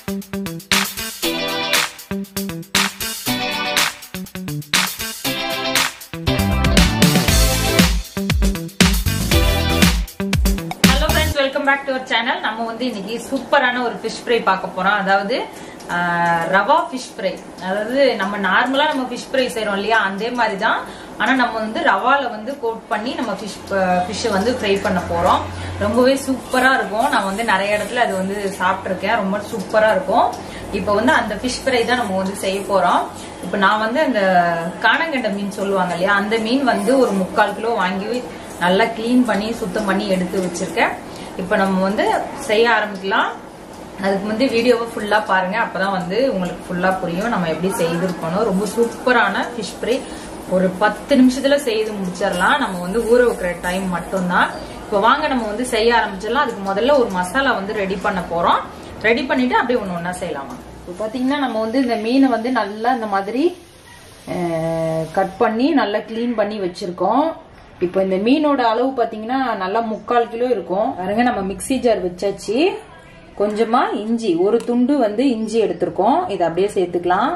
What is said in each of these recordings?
back to our channel. நம்ம வந்து இன்னைக்கு சூப்பரான ஒரு fish fry பார்க்க போறோம். அதாவது ரவா fish fry. அதாவது நம்ம நார்மலா நம்ம fish fry செய்றோம் இல்லையா, அதே மாதிரி தான். ஆனா நம்ம வந்து ரவால வந்து கோட் பண்ணி நம்ம fish வந்து ஃப்ரை பண்ண போறோம். ரொம்பவே சூப்பரா இருக்கும். நான் வந்து நிறைய இடத்துல அது வந்து சாப்பிட்டிருக்கேன். ரொம்ப சூப்பரா இருக்கும். இப்போ வந்து அந்த fish fry தான் நம்ம வந்து செய்ய போறோம். இப்போ நான் வந்து அந்த காணங்கண்ட மீன் சொல்லுவாங்க இல்லையா, அந்த மீன் வந்து ஒரு 3/4 கிலோ வாங்கி நல்லா கிளீன் பண்ணி சுத்தம் பண்ணி எடுத்து வச்சிருக்கேன். இப்போ நம்ம வந்து செய்ய ஆரம்பிக்கலாம். அதுக்கு வந்து வீடியோவை ஃபுல்லா பாருங்க, அப்பதான் வந்து உங்களுக்கு ஃபுல்லா புரியும் நம்ம எப்படி செய்திருக்கணும். ரொம்ப சூப்பரான ஃபிஷ் ஃப்ரை. ஒரு 10 நிமிஷத்துல செய்து முடிச்சிடலாம். நம்ம வந்து ஊற வைக்கிற டைம் மட்டும்தான். இப்போ வாங்க நம்ம வந்து செய்ய ஆரம்பிச்சிடலாம். அதுக்கு முதல்ல ஒரு மசாலா வந்து ரெடி பண்ண போறோம். ரெடி பண்ணிட்டு அப்படியே ஒண்ணு ஒண்ணா செய்யலாமா. இப்போ பாத்தீங்கன்னா நம்ம வந்து இந்த மீனை வந்து நல்லா இந்த மாதிரி கட் பண்ணி நல்லா கிளீன் பண்ணி வச்சிருக்கோம். இப்போ இந்த மீனோட அளவு பாத்தீங்கன்னா நல்லா 3/4 கிலோ இருக்கும். பாருங்க, நம்ம மிக்ஸி ஜார் வச்சாச்சு. கொஞ்சமா இஞ்சி, ஒரு துண்டு வந்து இஞ்சி எடுத்திருக்கோம். இதை அப்படியே சேர்த்துக்கலாம்.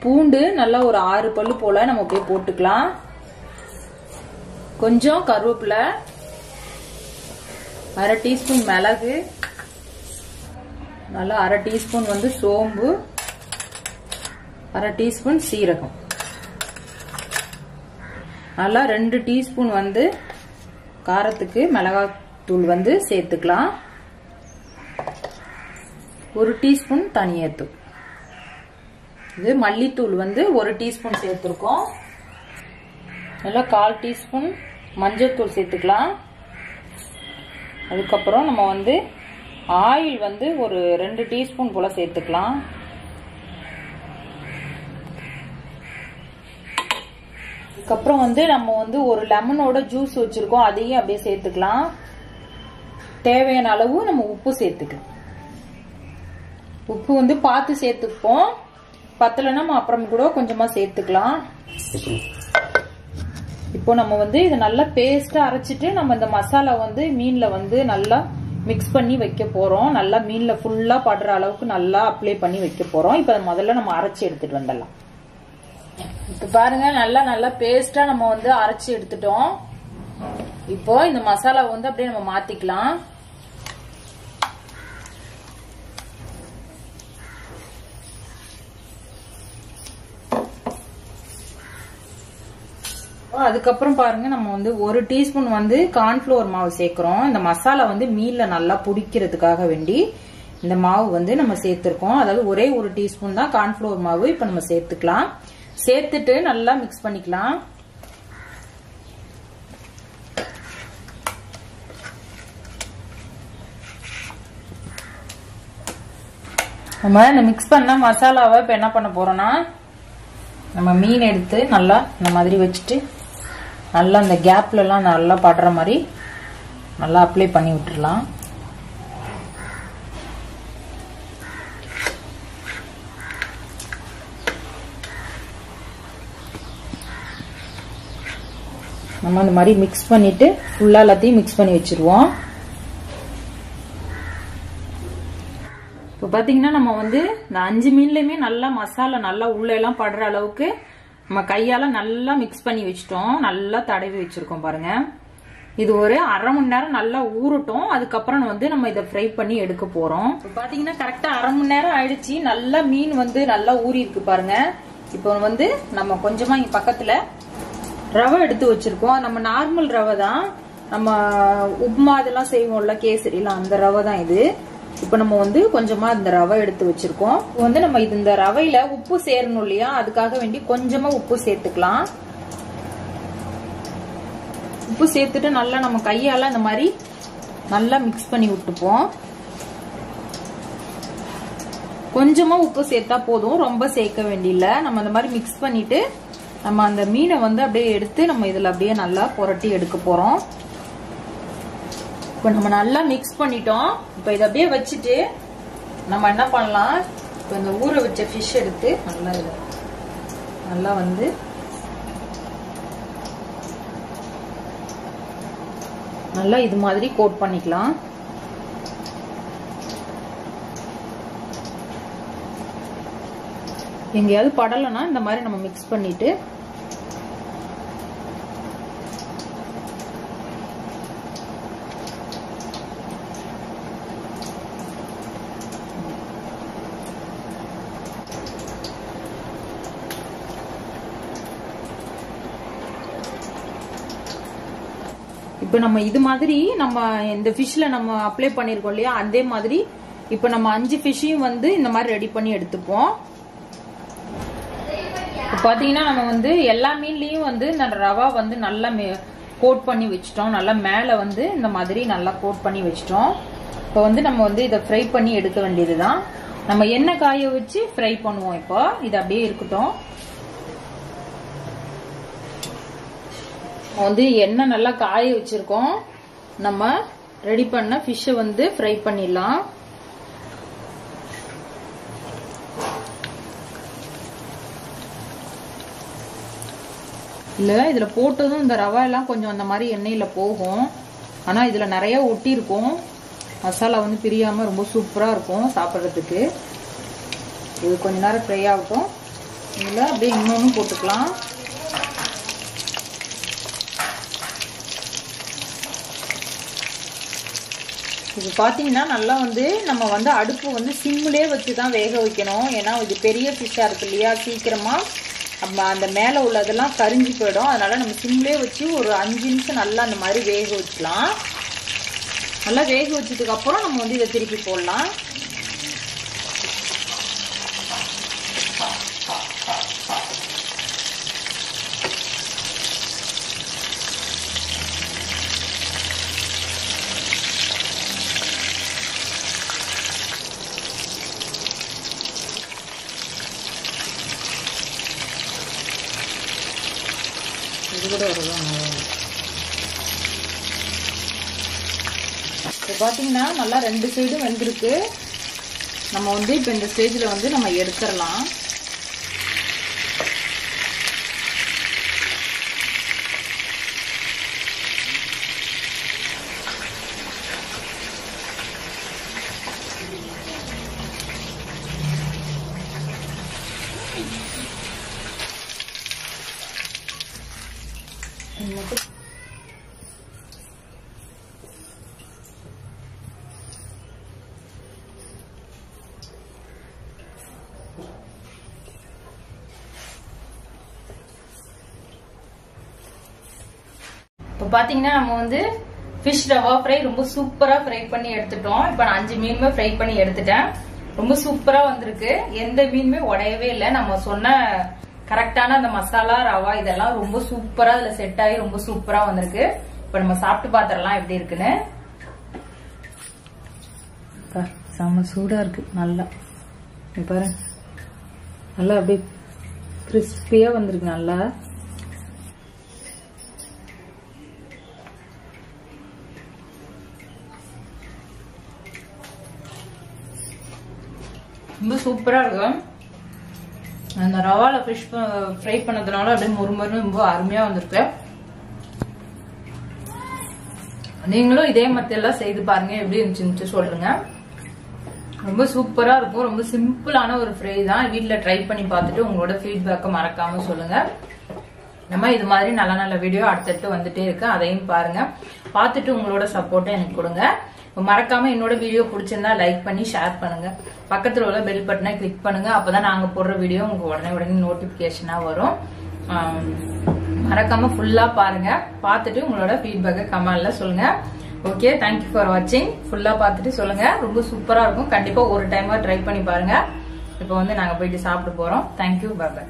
பூண்டு நல்லா ஒரு 6 பல்லு போல நம்ம அப்படியே போட்டுக்கலாம். கொஞ்சம் கருவேப்பிலை, 1/2 டீஸ்பூன் மிளகு, நல்லா 1/2 டீஸ்பூன் வந்து சோம்பு, 1/2 டீஸ்பூன் சீரகம், நல்லா 2 டீஸ்பூன் வந்து காரத்துக்கு மிளகாய் தூள் வந்து சேர்த்துக்கலாம். 1 டீஸ்பூன் தனியாத்தூள். இது மல்லித்தூள் வந்து 1 டீஸ்பூன் சேர்த்துருக்கோம். நல்லா 1/4 டீஸ்பூன் மஞ்சள் தூள் சேர்த்துக்கலாம். அதுக்கப்புறம் நம்ம வந்து ஆயில் வந்து ஒரு 2 டீஸ்பூன் போல சேர்த்துக்கலாம். அதுக்கப்புறம் வந்து நம்ம வந்து ஒரு லெமனோட ஜூஸ் வச்சிருக்கோம், அதையும் அப்படியே சேர்த்துக்கலாம். தேவையான அளவு நம்ம உப்பு சேர்த்துக்கலாம். உப்பு வந்து பார்த்து சேர்த்துப்போம், பத்தலைன்னா நம்ம அப்புறம் கூட கொஞ்சமா சேர்த்துக்கலாம். இப்போ நம்ம வந்து இதை நல்லா பேஸ்டா அரைச்சிட்டு நம்ம இந்த மசாலா வந்து மீன்ல வந்து நல்லா மிக்ஸ் பண்ணி வைக்க போறோம். நல்லா மீன்ல ஃபுல்லா படுற அளவுக்கு நல்லா அப்ளை பண்ணி வைக்க போறோம். இப்போ முதல்ல நம்ம அரைச்சி எடுத்துட்டு வந்துடலாம். இப்ப பாருங்க, நல்லா பேஸ்டா நம்ம வந்து அரைச்சி எடுத்துட்டோம். இப்போ இந்த மசாலா வந்து அப்படியே நம்ம மாத்திக்கலாம். அதுக்கப்புறம் பாருங்க, நம்ம வந்து 1 டீஸ்பூன் வந்து கார்ன்ஃபிளவர் மாவு சேர்க்கிறோம். இந்த மசாலா வந்து மீன்ல நல்லா பிடிக்கிறதுக்காக வேண்டி இந்த மாவு வந்து நம்ம சேர்த்திருக்கோம். அதாவது ஒரே 1 டீஸ்பூன் தான் கார்ன்ஃபிளவர் மாவு இப்ப நம்ம சேர்த்துக்கலாம். சேர்த்துட்டு நல்லா மிக்ஸ் பண்ணிக்கலாம். நம்ம இந்த மிக்ஸ் பண்ண மசாலாவை இப்ப என்ன பண்ண போறோம்னா, நம்ம மீன் எடுத்து நல்லா இந்த மாதிரி வச்சுட்டு நல்லா இந்த கேப்ல எல்லாம் நல்லா படுற மாதிரி நல்லா அப்ளை பண்ணி விட்டுடலாம். நம்ம இந்த மாதிரி மிக்ஸ் பண்ணிட்டு ஃபுல்லா எல்லாத்தையும் மிக்ஸ் பண்ணி வச்சிருவோம். இப்போ பாத்தீங்கன்னா நம்ம வந்து இந்த 5 மீன்லயுமே நல்லா மசாலா நல்லா உள்ள எல்லாம் படுற அளவுக்கு நம்ம கையால நல்லா மிக்ஸ் பண்ணி வச்சிட்டோம். நல்லா தடவி வச்சிருக்கோம் பாருங்க. இது ஒரு 1/2 மணி நேரம் நல்லா ஊறட்டும். அதுக்கப்புறம் வந்து நம்ம இதை ஃப்ரை பண்ணி எடுக்க போறோம். இப்போ பாத்தீங்கன்னா கரெக்டா 1/2 மணி நேரம் ஆயிடுச்சு. நல்லா மீன் வந்து நல்லா ஊறி இருக்கு பாருங்க. இப்போ வந்து நம்ம கொஞ்சமா இங்க பக்கத்துல ரவை எடுத்து வச்சிருக்கோம். நம்ம நார்மல் ரவை தான், நம்ம உப்மா இதெல்லாம் செய்வோம்ல, கேசரிலாம், அந்த ரவை தான் இது. இப்ப நம்ம வந்து கொஞ்சமா இந்த ரவை எடுத்து வச்சிருக்கோம். வந்து நம்ம இந்த ரவையில உப்பு சேரணும் இல்லையா, அதுக்காக வேண்டி கொஞ்சமா உப்பு சேர்த்துக்கலாம். உப்பு சேர்த்துட்டு நல்லா நம்ம கையால இந்த மாதிரி நல்லா மிக்ஸ் பண்ணி விட்டுப்போம். கொஞ்சமா உப்பு சேர்த்தா போதும், ரொம்ப சேர்க்க வேண்டியல. நம்ம இந்த மாதிரி மிக்ஸ் பண்ணிட்டு நம்ம அந்த மீனை வந்து அப்படியே எடுத்து நம்ம இதுல அப்படியே நல்லா புரட்டி எடுக்க போறோம். இப்ப நம்ம நல்லா மிக்ஸ் பண்ணிட்டோம். இப்ப இதை அப்படியே வச்சுட்டு நம்ம என்ன பண்ணலாம், இப்ப இந்த ஊற வச்ச ஃபிஷ் எடுத்து நல்லா வந்து நல்லா இது மாதிரி கோட் பண்ணிக்கலாம். எங்கேயாவது படலைன்னா இந்த மாதிரி நம்ம மிக்ஸ் பண்ணிட்டு இப்ப நம்ம இது மாதிரி நம்ம இந்த ஃபிஷ்ல நம்ம அப்ளை பண்ணிருக்கோம் இல்லையா, அதே மாதிரி இப்ப நம்ம 5 ஃபிஷ்ஷையும் வந்து இந்த மாதிரி ரெடி பண்ணி எடுத்துப்போம். பாத்தீங்கன்னா நம்ம வந்து எல்லா மீன்லயும் வந்து இந்த ரவா வந்து நல்லா கோட் பண்ணி வச்சிட்டோம். நல்லா மேல வந்து இந்த மாதிரி நல்லா கோட் பண்ணி வச்சிட்டோம். இப்ப வந்து நம்ம வந்து இதை ஃப்ரை பண்ணி எடுக்க வேண்டியதுதான். நம்ம எண்ணெய் காய வச்சு ஃப்ரை பண்ணுவோம். இப்போ இது அப்படியே இருக்கட்டும். வந்து எண்ணெய் நல்லா காய வச்சிருக்கோம். நம்ம ரெடி பண்ண ஃபிஷ் வந்து ஃப்ரை பண்ணிடலாம். இல்ல இதுல போட்டதும் இந்த ரவா எல்லாம் கொஞ்சம் அந்த மாதிரி எண்ணெயில போகும். ஆனா இதுல நிறைய ஒட்டி இருக்கும். மசாலா வந்து பிரியாம ரொம்ப சூப்பரா இருக்கும் சாப்பிட்றதுக்கு. இது கொஞ்ச நேரம் ஃப்ரை ஆகட்டும். இதுல அப்படியே இன்னொன்னு போட்டுக்கலாம். இது பாத்தீங்கன்னா நல்லா வந்து நம்ம வந்து அடுப்பு வந்து சிம்மிலே வச்சுதான் வேக வைக்கணும். ஏன்னா இது பெரிய ஃபிஷ்ஷா இருக்கு இல்லையா, சீக்கிரமா அந்த மேல உள்ளதெல்லாம் கரிஞ்சு போயிடும். அதனால நம்ம சிம்மிலே வச்சு ஒரு 5 நிமிஷம் நல்லா அந்த மாதிரி வேக வச்சுக்கலாம். நல்லா வேக வச்சதுக்கு அப்புறம் நம்ம வந்து இதை திருப்பி போடலாம். இது கூட வருவாங்க. இப்போ பார்த்தீங்கன்னா நல்லா 2 சைடும் வெந்திருக்கு. நம்ம வந்து இப்போ இந்த ஸ்டேஜில் வந்து நம்ம எடுத்துடலாம். இப்போ பாத்தீங்கன்னா நம்ம வந்து ஃபிஷ் ரவா ஃப்ரை ரொம்ப சூப்பரா ஃப்ரை பண்ணி எடுத்துட்டோம். இப்போ நான் 5 மீனுமே ஃப்ரை பண்ணி எடுத்துட்டேன். ரொம்ப சூப்பரா வந்திருக்கு. எந்த மீனுமே உடையவே இல்லை. நம்ம சொன்ன கரெக்டான அந்த மசாலா ரவா இதெல்லாம் ரொம்ப சூப்பரா அதுல செட் ஆகி ரொம்ப சூப்பரா வந்திருக்கு. இப்ப நம்ம சாப்பிட்டு பாத்திரலாம் எப்படி இருக்குன்னு. செம்ம சூடா இருக்கு. நல்லா பாரு, நல்லா அப்படியே கிறிஸ்பியா வந்திருக்கு. நல்லா ரொம்ப சூப்பரா இருக்கு. அந்த ரவால ஃபிஷ் ஃப்ரை பண்ணதுனால அப்படியே முறுமுறுன்னு ரொம்ப அருமையா வந்திருக்கு. நீங்களும் இதே மாதிரி எல்லாம் செய்து பாருங்க, எப்படி இருந்துச்சுன்னு சொல்லுங்க. ரொம்ப சூப்பரா இருக்கும். ரொம்ப சிம்பிளான ஒரு ஃப்ரை தான். வீட்டுல ட்ரை பண்ணி பார்த்துட்டு உங்களோட ஃபீட்பேக்கை மறக்காம சொல்லுங்க. நம்ம இது மாதிரி நல்ல நல்ல வீடியோ அடுத்தடுத்து வந்துட்டே இருக்கு. அதையும் பாருங்க. பார்த்துட்டு உங்களோட சப்போர்ட்டை எனக்கு கொடுங்க. மறக்காம என்னோட வீடியோ பிடிச்சிருந்தா லைக் பண்ணி ஷேர் பண்ணுங்க. பக்கத்துல உள்ள பெல் பட்டனை கிளிக் பண்ணுங்க. அப்பதான் நாங்க போடுற வீடியோ உங்களுக்கு உடனே நோட்டிபிகேஷனா வரும். மறக்காம ஃபுல்லா பாருங்க. பார்த்துட்டு உங்களோட ஃபீட்பேக்கை கமெண்ட்ல சொல்லுங்க. ஓகே, தேங்க்யூ ஃபார் வாட்சிங். ஃபுல்லா பார்த்துட்டு சொல்லுங்க. ரொம்ப சூப்பரா இருக்கும். கண்டிப்பா ஒரு டைமா ட்ரை பண்ணி பாருங்க. இப்போ வந்து நாங்க போயிட்டு சாப்பிட்டு போறோம். Thank you, bye by.